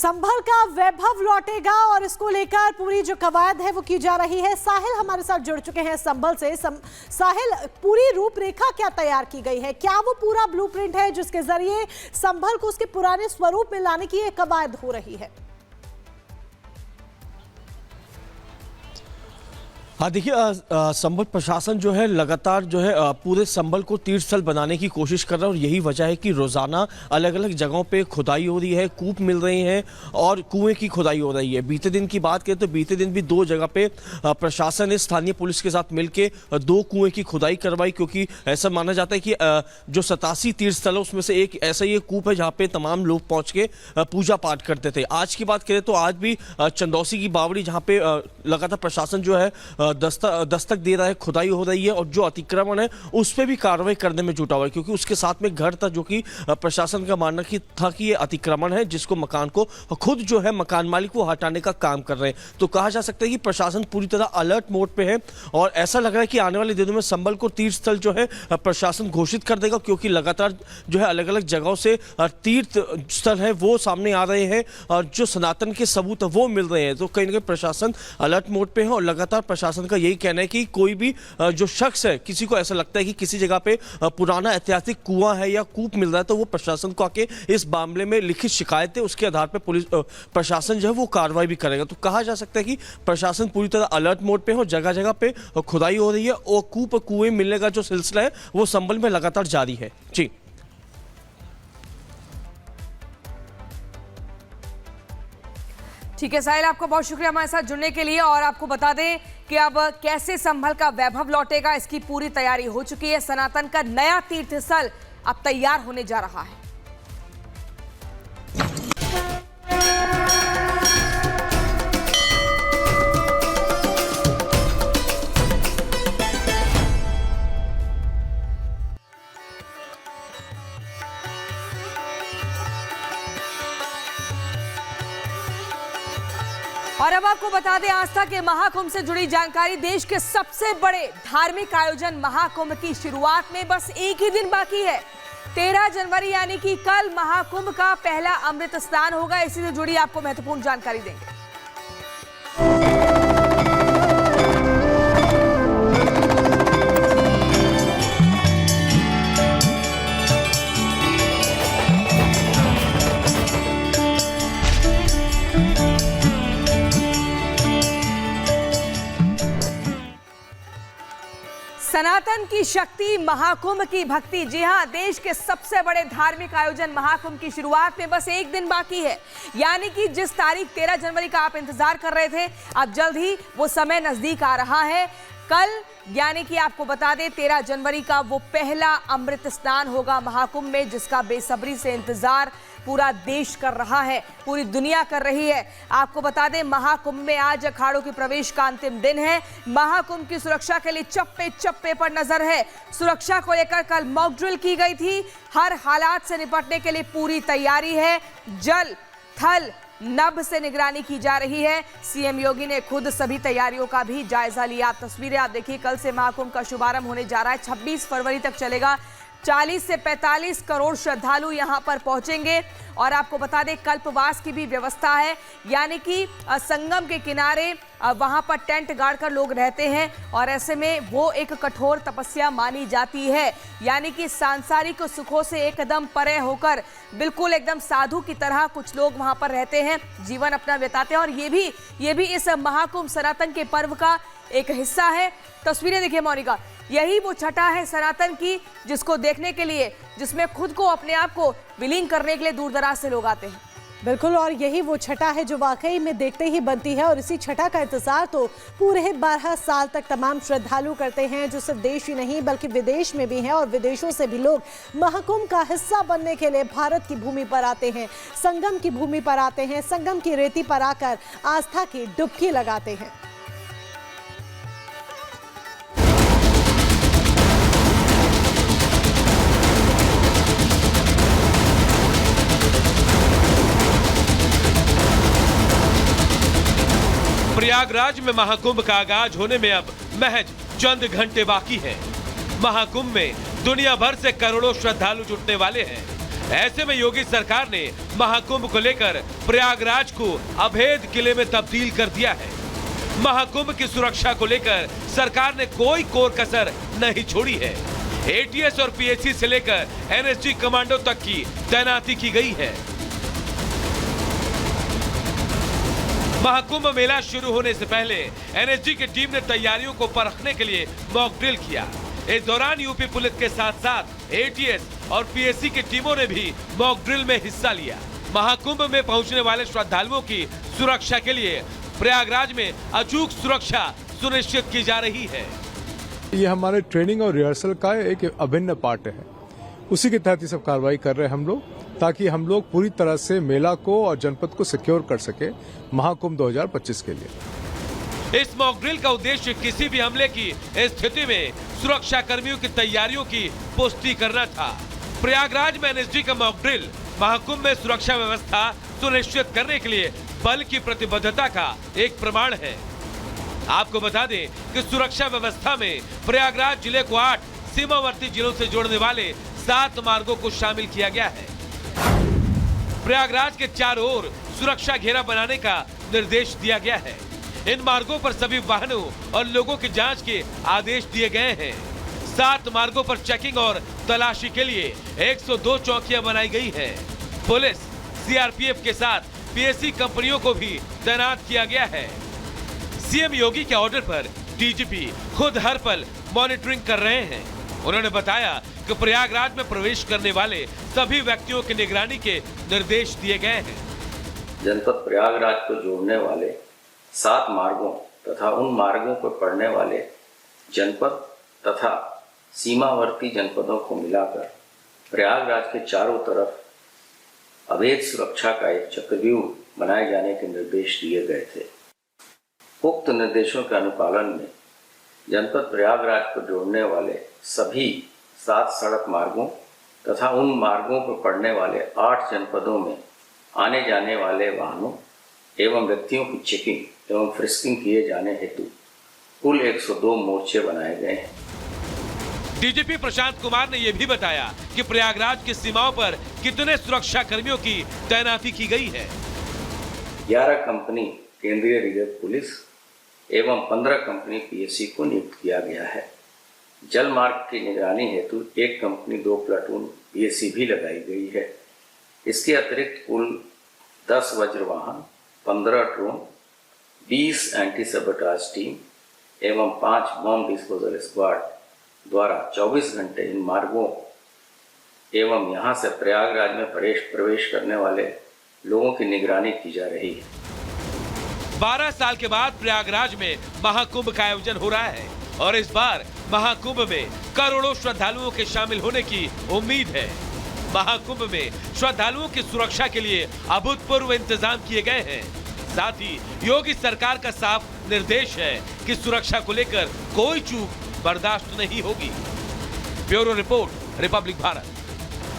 संभल का वैभव लौटेगा और इसको लेकर पूरी जो कवायद है वो की जा रही है। साहिल हमारे साथ जुड़ चुके हैं संभल से। साहिल, पूरी रूपरेखा क्या तैयार की गई है? क्या वो पूरा ब्लूप्रिंट है जिसके जरिए संभल को उसके पुराने स्वरूप में लाने की एक कवायद हो रही है? हाँ, देखिए, संभल प्रशासन जो है लगातार जो है पूरे संभल को तीर्थ स्थल बनाने की कोशिश कर रहा है और यही वजह है कि रोजाना अलग अलग जगहों पे खुदाई हो रही है, कूप मिल रहे हैं और कुएं की खुदाई हो रही है। बीते दिन की बात करें तो बीते दिन भी 2 जगह पे प्रशासन ने स्थानीय पुलिस के साथ मिलकर 2 कुएं की खुदाई करवाई, क्योंकि ऐसा माना जाता है कि जो 87 तीर्थ स्थल है उसमें से एक ऐसा ही कूप है जहाँ पे तमाम लोग पहुँच के पूजा पाठ करते थे। आज की बात करें तो आज भी चंदौसी की बावड़ी जहाँ पे लगातार प्रशासन जो है दस्तक दे रहा है, खुदाई हो रही है और जो अतिक्रमण है उस पर भी कार्रवाई करने में जुटा हुआ है, क्योंकि उसके साथ में घर था जो कि प्रशासन का मानना था कि ये अतिक्रमण है जिसको मकान को खुद जो है मकान मालिक को हटाने का काम कर रहे हैं। तो कहा जा सकता है कि प्रशासन पूरी तरह अलर्ट मोड पे है और ऐसा लग रहा है कि आने वाले दिनों में संभल को तीर्थ स्थल जो है प्रशासन घोषित कर देगा, क्योंकि लगातार जो है अलग अलग जगहों से तीर्थ स्थल है वो सामने आ रहे हैं और जो सनातन के सबूत वो मिल रहे हैं। तो कहीं ना कहीं प्रशासन अलर्ट मोड पे है और लगातार प्रशासन का यही कहना है कि कोई भी जो शख्स है, किसी को ऐसा लगता है कि किसी जगह पे पुराना ऐतिहासिक कुआं है या कूप मिल रहा है, तो वो प्रशासन को आके इस मामले में लिखित शिकायत है, उसके आधार पर पुलिस प्रशासन जो है वो कार्रवाई भी करेगा। तो कहा जा सकता है कि प्रशासन पूरी तरह अलर्ट मोड पे है और जगह जगह पे खुदाई हो रही है और कूप कुएं मिलने का जो सिलसिला है वो संभल में लगातार जारी है। जी ठीक है साहिल, आपका बहुत शुक्रिया हमारे साथ जुड़ने के लिए। और आपको बता दें कि अब कैसे संभल का वैभव लौटेगा, इसकी पूरी तैयारी हो चुकी है। सनातन का नया तीर्थ स्थल अब तैयार होने जा रहा है। और अब आपको बता दें आस्था के महाकुंभ से जुड़ी जानकारी। देश के सबसे बड़े धार्मिक आयोजन महाकुंभ की शुरुआत में बस एक ही दिन बाकी है। 13 जनवरी यानी कि कल महाकुंभ का पहला अमृत स्नान होगा। इसी से जुड़ी आपको महत्वपूर्ण जानकारी देंगे। सनातन की शक्ति, महाकुंभ की भक्ति। जी हां, देश के सबसे बड़े धार्मिक आयोजन महाकुंभ की शुरुआत में बस एक दिन बाकी है। यानी कि जिस तारीख 13 जनवरी का आप इंतजार कर रहे थे, अब जल्द ही वो समय नजदीक आ रहा है। कल यानी कि आपको बता दें 13 जनवरी का वो पहला अमृत स्नान होगा महाकुंभ में, जिसका बेसब्री से इंतजार पूरा देश कर रहा है, पूरी दुनिया कर रही है। आपको बता दें महाकुंभ में आज अखाड़ों के प्रवेश का अंतिम दिन है। महाकुंभ की सुरक्षा के लिए चप्पे चप्पे पर नजर है। सुरक्षा को लेकर कल मॉक ड्रिल की गई थी। हर हालात से निपटने के लिए पूरी तैयारी है। जल, थल, नभ से निगरानी की जा रही है। सीएम योगी ने खुद सभी तैयारियों का भी जायजा लिया। तस्वीरें आप देखिए, कल से महाकुंभ का शुभारंभ होने जा रहा है। 26 फरवरी तक चलेगा। 40 से 45 करोड़ श्रद्धालु यहां पर पहुंचेंगे। और आपको बता दें कल्पवास की भी व्यवस्था है, यानी कि संगम के किनारे वहां पर टेंट गाड़कर लोग रहते हैं और ऐसे में वो एक कठोर तपस्या मानी जाती है। यानी कि सांसारिक सुखों से एकदम परे होकर बिल्कुल एकदम साधु की तरह कुछ लोग वहां पर रहते हैं, जीवन अपना बिताते हैं। और ये भी इस महाकुंभ सनातन के पर्व का एक हिस्सा है। तस्वीरें देखिए मोनिका, यही वो छटा है सनातन की जिसको देखने के लिए, जिसमें खुद को अपने आप को विलीन करने के लिए दूर दराज से लोग आते हैं। बिल्कुल, और यही वो छटा है जो वाकई में देखते ही बनती है। और इसी छटा का इंतजार तो पूरे 12 साल तक तमाम श्रद्धालु करते हैं, जो सिर्फ देश ही नहीं बल्कि विदेश में भी हैं। और विदेशों से भी लोग महाकुंभ का हिस्सा बनने के लिए भारत की भूमि पर आते हैं, संगम की भूमि पर आते हैं, संगम की रेती पर आकर आस्था की डुबकी लगाते हैं। प्रयागराज में महाकुंभ का आगाज होने में अब महज चंद घंटे बाकी हैं। महाकुंभ में दुनिया भर से करोड़ों श्रद्धालु जुटने वाले हैं। ऐसे में योगी सरकार ने महाकुंभ को लेकर प्रयागराज को अभेद किले में तब्दील कर दिया है। महाकुंभ की सुरक्षा को लेकर सरकार ने कोई कोर कसर नहीं छोड़ी है। एटीएस और पीएसी से लेकर एनएसजी कमांडो तक की तैनाती की गई है। महाकुंभ मेला शुरू होने से पहले एनएसजी की टीम ने तैयारियों को परखने के लिए मॉक ड्रिल किया। इस दौरान यूपी पुलिस के साथ साथ एटीएस और पीएसी की टीमों ने भी मॉक ड्रिल में हिस्सा लिया। महाकुंभ में पहुंचने वाले श्रद्धालुओं की सुरक्षा के लिए प्रयागराज में अचूक सुरक्षा सुनिश्चित की जा रही है। ये हमारे ट्रेनिंग और रिहर्सल का एक अभिन्न पार्ट है। उसी के तहत ये सब कार्रवाई कर रहे हैं हम लोग, ताकि हम लोग पूरी तरह से मेला को और जनपद को सिक्योर कर सके महाकुंभ 2025 के लिए। इस मॉक ड्रिल का उद्देश्य किसी भी हमले की स्थिति में सुरक्षा कर्मियों की तैयारियों की पुष्टि करना था। प्रयागराज में एनएसजी का मॉक ड्रिल महाकुंभ में सुरक्षा व्यवस्था सुनिश्चित करने के लिए बल की प्रतिबद्धता का एक प्रमाण है। आपको बता दें कि सुरक्षा व्यवस्था में प्रयागराज जिले को 8 सीमावर्ती जिलों से जोड़ने वाले 7 मार्गों को शामिल किया गया है। प्रयागराज के चारों ओर सुरक्षा घेरा बनाने का निर्देश दिया गया है। इन मार्गों पर सभी वाहनों और लोगों की जांच के आदेश दिए गए हैं। 7 मार्गों पर चेकिंग और तलाशी के लिए 102 चौकियां बनाई गई है। पुलिस, सीआरपीएफ के साथ पीएसी कंपनियों को भी तैनात किया गया है। सीएम योगी के ऑर्डर पर डीजीपी खुद हर पल मॉनिटरिंग कर रहे हैं। उन्होंने बताया कि प्रयागराज में प्रवेश करने वाले सभी व्यक्तियों की निगरानी के निर्देश दिए गए हैं। जनपद प्रयागराज को जोड़ने वाले 7 मार्गों तथा उन मार्गों पर पड़ने वाले जनपद तथा सीमावर्ती जनपदों को मिलाकर प्रयागराज के चारों तरफ अवैध सुरक्षा का एक चक्रव्यूह बनाए जाने के निर्देश दिए गए थे। उक्त निर्देशों के अनुपालन में जनपद प्रयागराज को जोड़ने वाले सभी 7 सड़क मार्गों तथा उन मार्गों पर पड़ने वाले 8 जनपदों में आने जाने वाले वाहनों एवं व्यक्तियों की चेकिंग एवं फ्रिस्किंग किए जाने हेतु कुल 102 मोर्चे बनाए गए हैं। डीजीपी प्रशांत कुमार ने यह भी बताया कि प्रयागराज की सीमाओं पर कितने सुरक्षा कर्मियों की तैनाती की गई है। 11 कंपनी केंद्रीय रिजर्व पुलिस एवं 15 कंपनी पीएसी को नियुक्त किया गया है। जल मार्ग की निगरानी हेतु 1 कंपनी 2 प्लाटून पीएसी भी लगाई गई है। इसके अतिरिक्त कुल 10 वज्र वाहन, 15 ड्रोन, 20 एंटी सबोटाज टीम एवं 5 बम डिस्पोजल स्क्वाड द्वारा 24 घंटे इन मार्गों एवं यहां से प्रयागराज में प्रवेश करने वाले लोगों की निगरानी की जा रही है। 12 साल के बाद प्रयागराज में महाकुंभ का आयोजन हो रहा है और इस बार महाकुंभ में करोड़ों श्रद्धालुओं के शामिल होने की उम्मीद है। महाकुंभ में श्रद्धालुओं की सुरक्षा के लिए अभूतपूर्व इंतजाम किए गए हैं। साथ ही योगी सरकार का साफ निर्देश है कि सुरक्षा को लेकर कोई चूक बर्दाश्त नहीं होगी। Bureau report, Republic Bharat.